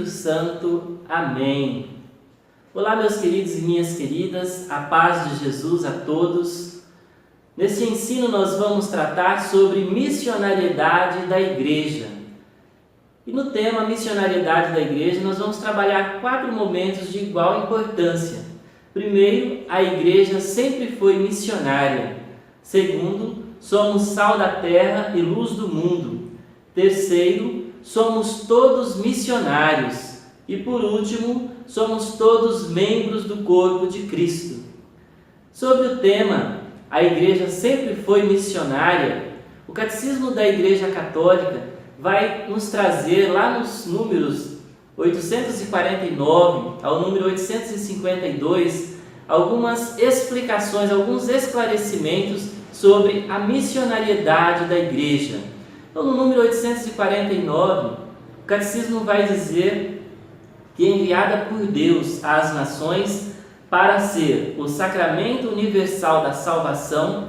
Santo. Amém. Olá, meus queridos e minhas queridas, a paz de Jesus a todos. Neste ensino nós vamos tratar sobre missionariedade da igreja. E no tema missionariedade da igreja nós vamos trabalhar 4 momentos de igual importância. Primeiro, a igreja sempre foi missionária. Segundo, somos sal da terra e luz do mundo. Terceiro, somos todos missionários. E por último, somos todos membros do corpo de Cristo. Sobre o tema, a igreja sempre foi missionária, o Catecismo da Igreja Católica vai nos trazer lá nos números 849 ao número 852 algumas explicações, alguns esclarecimentos sobre a missionariedade da igreja. Então, no número 849, o Catecismo vai dizer que é enviada por Deus às nações para ser o sacramento universal da salvação,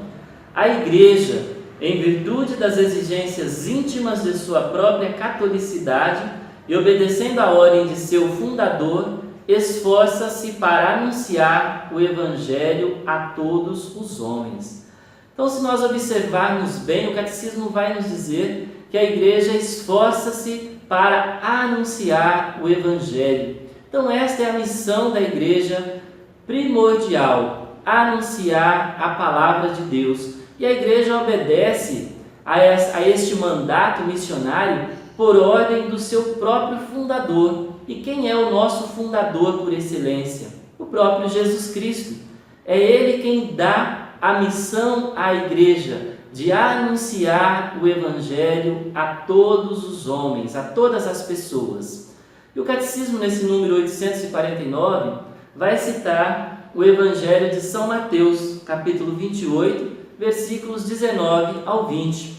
a igreja, em virtude das exigências íntimas de sua própria catolicidade e obedecendo à ordem de seu fundador, esforça-se para anunciar o Evangelho a todos os homens. Então, se nós observarmos bem, o Catecismo vai nos dizer que a igreja esforça-se para anunciar o Evangelho. Então, esta é a missão da igreja primordial, anunciar a palavra de Deus. E a igreja obedece a este mandato missionário por ordem do seu próprio fundador. E quem é o nosso fundador por excelência? O próprio Jesus Cristo. É Ele quem dá a missão à igreja de anunciar o Evangelho a todos os homens, a todas as pessoas. E o Catecismo, nesse número 849, vai citar o Evangelho de São Mateus, capítulo 28, versículos 19 ao 20,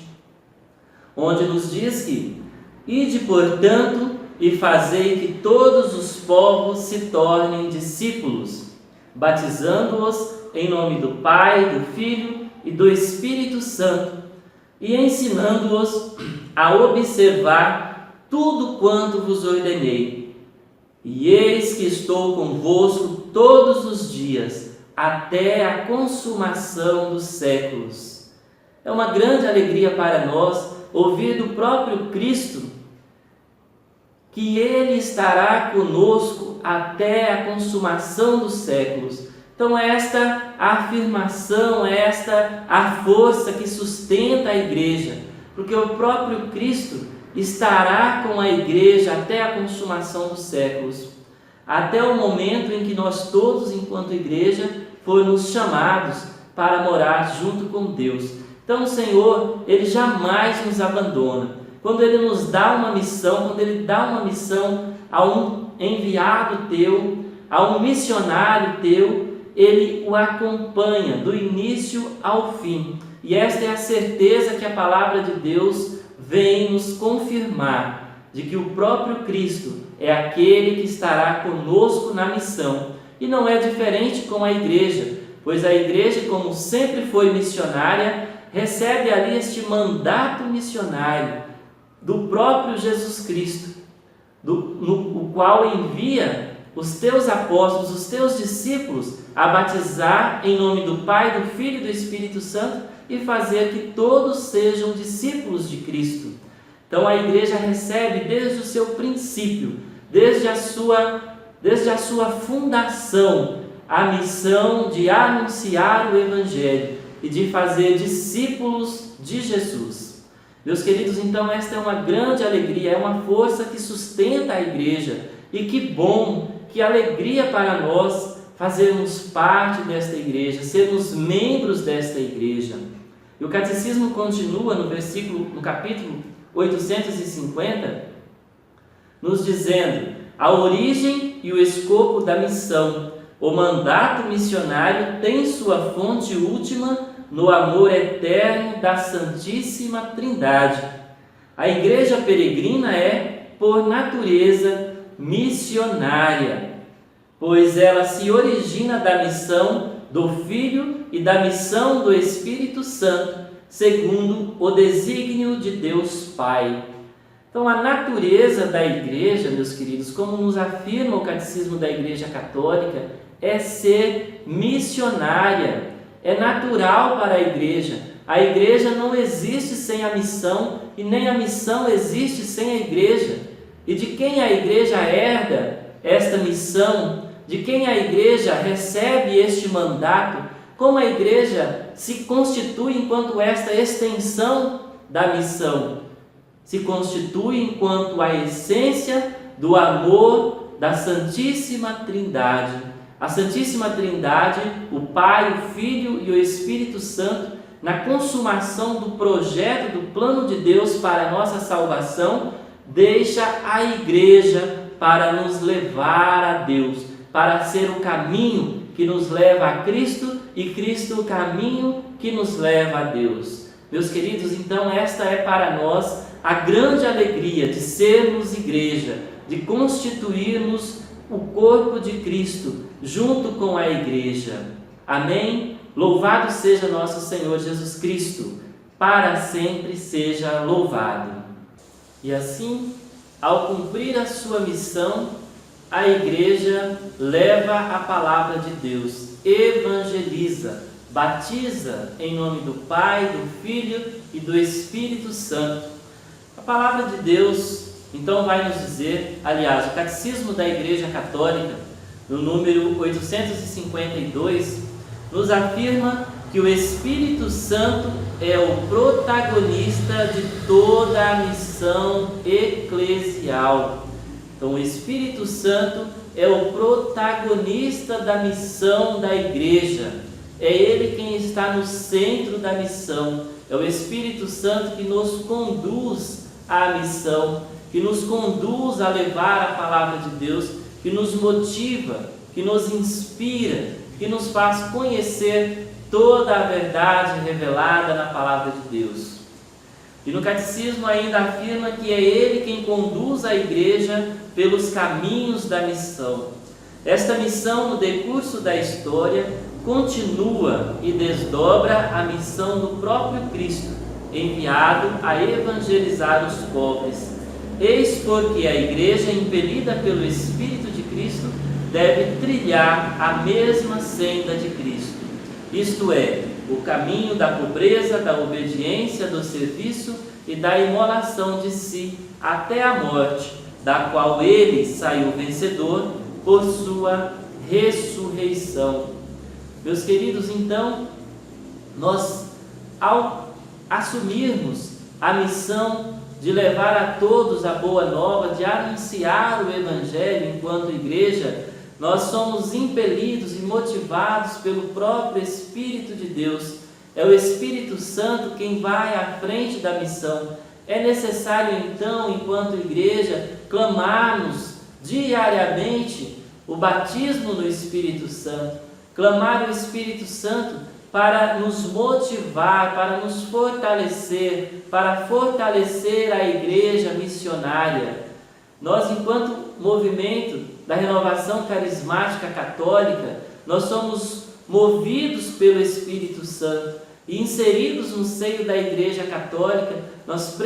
onde nos diz que: Ide, portanto, e fazei que todos os povos se tornem discípulos, batizando-os em nome do Pai, do Filho e do Espírito Santo, e ensinando-os a observar tudo quanto vos ordenei. E eis que estou convosco todos os dias, até a consumação dos séculos. É uma grande alegria para nós ouvir do próprio Cristo que Ele estará conosco até a consumação dos séculos. Então, esta afirmação, esta a força que sustenta a igreja, porque o próprio Cristo estará com a igreja até a consumação dos séculos, até o momento em que nós todos, enquanto igreja, formos chamados para morar junto com Deus. Então, o Senhor, Ele jamais nos abandona. Quando Ele nos dá uma missão, quando Ele dá uma missão a um enviado teu, a um missionário teu, Ele o acompanha do início ao fim. E esta é a certeza que a palavra de Deus vem nos confirmar, de que o próprio Cristo é aquele que estará conosco na missão. E não é diferente com a igreja, pois a igreja, como sempre foi missionária, recebe ali este mandato missionário do próprio Jesus Cristo, no qual envia os teus apóstolos, os teus discípulos, a batizar em nome do Pai, do Filho e do Espírito Santo e fazer que todos sejam discípulos de Cristo. Então a igreja recebe desde o seu princípio, desde a sua fundação, a missão de anunciar o Evangelho e de fazer discípulos de Jesus. Meus queridos, então esta é uma grande alegria, é uma força que sustenta a igreja. E que bom, que alegria para nós fazermos parte desta igreja, sermos membros desta igreja. E o Catecismo continua no capítulo 850, nos dizendo: a origem e o escopo da missão. O mandato missionário tem sua fonte última no amor eterno da Santíssima Trindade. A igreja peregrina é, por natureza, missionária, pois ela se origina da missão do Filho e da missão do Espírito Santo, segundo o desígnio de Deus Pai. Então, a natureza da igreja, meus queridos, como nos afirma o Catecismo da Igreja Católica, é ser missionária. É natural para a igreja. A igreja não existe sem a missão e nem a missão existe sem a igreja. E de quem a igreja herda esta missão, de quem a igreja recebe este mandato, como a igreja se constitui enquanto esta extensão da missão, se constitui enquanto a essência do amor da Santíssima Trindade. A Santíssima Trindade, o Pai, o Filho e o Espírito Santo, na consumação do projeto, do plano de Deus para a nossa salvação, deixa a igreja para nos levar a Deus, para ser o caminho que nos leva a Cristo e Cristo o caminho que nos leva a Deus. Meus queridos, então esta é para nós a grande alegria de sermos igreja, de constituirmos o corpo de Cristo junto com a igreja. Amém? Louvado seja nosso Senhor Jesus Cristo, para sempre seja louvado. E assim, ao cumprir a sua missão, a igreja leva a palavra de Deus, evangeliza, batiza em nome do Pai, do Filho e do Espírito Santo. A palavra de Deus, então, vai nos dizer, aliás, o Catecismo da Igreja Católica, no número 852, nos afirma que o Espírito Santo é o protagonista de toda a missão eclesial. Então, o Espírito Santo é o protagonista da missão da igreja. É Ele quem está no centro da missão. É o Espírito Santo que nos conduz à missão, que nos conduz a levar a palavra de Deus, que nos motiva, que nos inspira, que nos faz conhecer toda a verdade revelada na palavra de Deus. E no Catecismo ainda afirma que é Ele quem conduz a igreja pelos caminhos da missão. Esta missão, no decurso da história, continua e desdobra a missão do próprio Cristo, enviado a evangelizar os pobres. Eis porque a igreja, impelida pelo Espírito de Cristo, deve trilhar a mesma senda de Cristo. Isto é, o caminho da pobreza, da obediência, do serviço e da imolação de si até a morte, da qual ele saiu vencedor por sua ressurreição. Meus queridos, então, nós, ao assumirmos a missão de levar a todos a boa nova, de anunciar o Evangelho enquanto igreja, nós somos impelidos e motivados pelo próprio Espírito de Deus. É o Espírito Santo quem vai à frente da missão. É necessário então, enquanto igreja, clamarmos diariamente o batismo no Espírito Santo, clamar o Espírito Santo para nos motivar, para nos fortalecer, para fortalecer a igreja missionária. Nós, enquanto movimento da renovação carismática católica, nós somos movidos pelo Espírito Santo e inseridos no seio da Igreja Católica, nós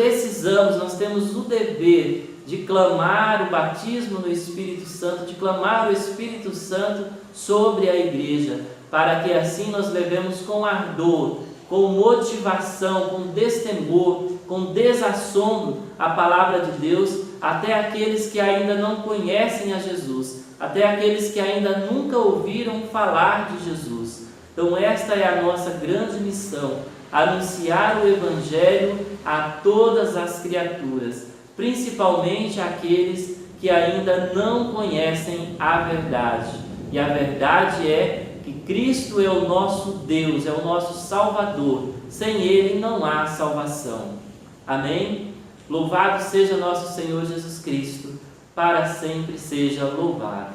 temos o dever de clamar o batismo no Espírito Santo, de clamar o Espírito Santo sobre a igreja, para que assim nós levemos com ardor, com motivação, com destemor, com desassombro a palavra de Deus até aqueles que ainda não conhecem a Jesus, até aqueles que ainda nunca ouviram falar de Jesus. Então esta é a nossa grande missão, anunciar o Evangelho a todas as criaturas, principalmente aqueles que ainda não conhecem a verdade. E a verdade é que Cristo é o nosso Deus, é o nosso Salvador. Sem Ele não há salvação. Amém? Louvado seja nosso Senhor Jesus Cristo, para sempre seja louvado.